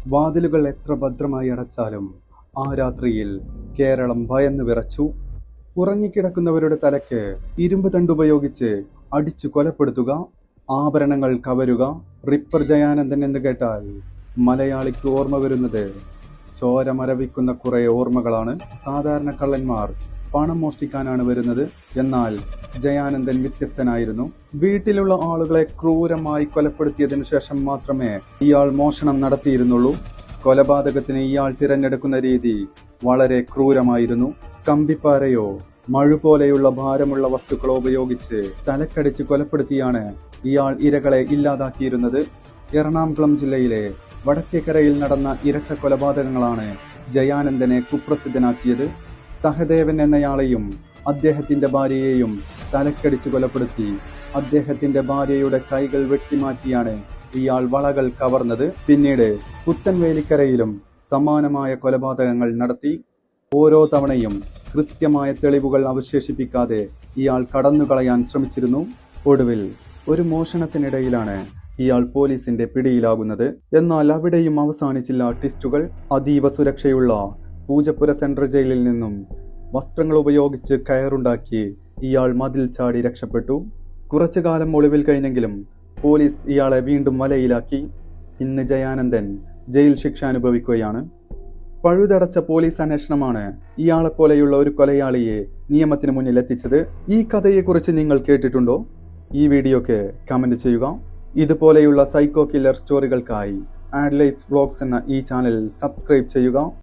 വാതിലുകൾ എത്ര ഭദ്രമായി അടച്ചാലും ആ രാത്രിയിൽ കേരളം ഭയന്നു വിറച്ചു. ഉറങ്ങിക്കിടക്കുന്നവരുടെ തലയ്ക്ക് ഇരുമ്പ് തണ്ടുപയോഗിച്ച് അടിച്ചു കൊലപ്പെടുത്തുക, ആഭരണങ്ങൾ കവരുക. റിപ്പർ ജയാനന്ദൻ എന്ന് കേട്ടാൽ മലയാളിക്ക് ഓർമ്മ വരുന്നത് ചോര മരവിക്കുന്ന കുറെ ഓർമ്മകളാണ്. സാധാരണ കള്ളന്മാർ പണം മോഷ്ടിക്കാനാണ് വരുന്നത്. എന്നാൽ ജയാനന്ദൻ വ്യത്യസ്തനായിരുന്നു. വീട്ടിലുള്ള ആളുകളെ ക്രൂരമായി കൊലപ്പെടുത്തിയതിനു ശേഷം മാത്രമേ ഇയാൾ മോഷണം നടത്തിയിരുന്നുള്ളൂ. കൊലപാതകത്തിന് ഇയാൾ തിരഞ്ഞെടുക്കുന്ന രീതി വളരെ ക്രൂരമായിരുന്നു. കമ്പിപ്പാരയോ മഴു പോലെയുള്ള ഭാരമുള്ള വസ്തുക്കളോ ഉപയോഗിച്ച് തലക്കടിച്ച് കൊലപ്പെടുത്തിയാണ് ഇയാൾ ഇരകളെ ഇല്ലാതാക്കിയിരുന്നത്. എറണാകുളം ജില്ലയിലെ വടക്കേക്കരയിൽ നടന്ന ഇരട്ട കൊലപാതകങ്ങളാണ് ജയാനന്ദനെ കുപ്രസിദ്ധനാക്കിയത്. സഹദേവൻ എന്നയാളെയും അദ്ദേഹത്തിന്റെ ഭാര്യയെയും തലക്കടിച്ച് കൊലപ്പെടുത്തി. അദ്ദേഹത്തിന്റെ ഭാര്യയുടെ കൈകൾ വെട്ടിമാറ്റിയാണ് ഇയാൾ വളകൾ കവർന്നത്. പിന്നീട് പുത്തൻവേലിക്കരയിലും സമാനമായ കൊലപാതകങ്ങൾ നടത്തി. ഓരോ തവണയും കൃത്യമായ തെളിവുകൾ അവശേഷിപ്പിക്കാതെ ഇയാൾ കടന്നുകളയാൻ ശ്രമിച്ചിരുന്നു. ഒടുവിൽ ഒരു മോഷണത്തിനിടയിലാണ് ഇയാൾ പോലീസിന്റെ പിടിയിലാകുന്നത്. എന്നാൽ അവിടെയും അവസാനിച്ചില്ല ട്വിസ്റ്റുകൾ. അതീവ സുരക്ഷയുള്ള പൂജപ്പുര സെൻട്രൽ ജയിലിൽ നിന്നും വസ്ത്രങ്ങൾ ഉപയോഗിച്ച് കയറുണ്ടാക്കി ഇയാൾ മതിൽ ചാടി രക്ഷപ്പെട്ടു. കുറച്ചു കാലം ഒളിവിൽ കഴിഞ്ഞെങ്കിലും പോലീസ് ഇയാളെ വീണ്ടും വലയിലാക്കി. ഇന്ന് ജയാനന്ദൻ ജയിൽ ശിക്ഷ അനുഭവിക്കുകയാണ്. പഴുതടച്ച പോലീസ് അന്വേഷണമാണ് ഇയാളെപ്പോലെയുള്ള ഒരു കൊലയാളിയെ നിയമത്തിന് മുന്നിൽ എത്തിച്ചത്. ഈ കഥയെക്കുറിച്ച് നിങ്ങൾ കേട്ടിട്ടുണ്ടോ? ഈ വീഡിയോക്ക് കമന്റ് ചെയ്യുക. ഇതുപോലെയുള്ള സൈക്കോ കില്ലർ സ്റ്റോറികൾക്കായി ആഡ് ലൈഫ് വ്ലോഗ്സ് എന്ന ഈ ചാനൽ സബ്സ്ക്രൈബ് ചെയ്യുക.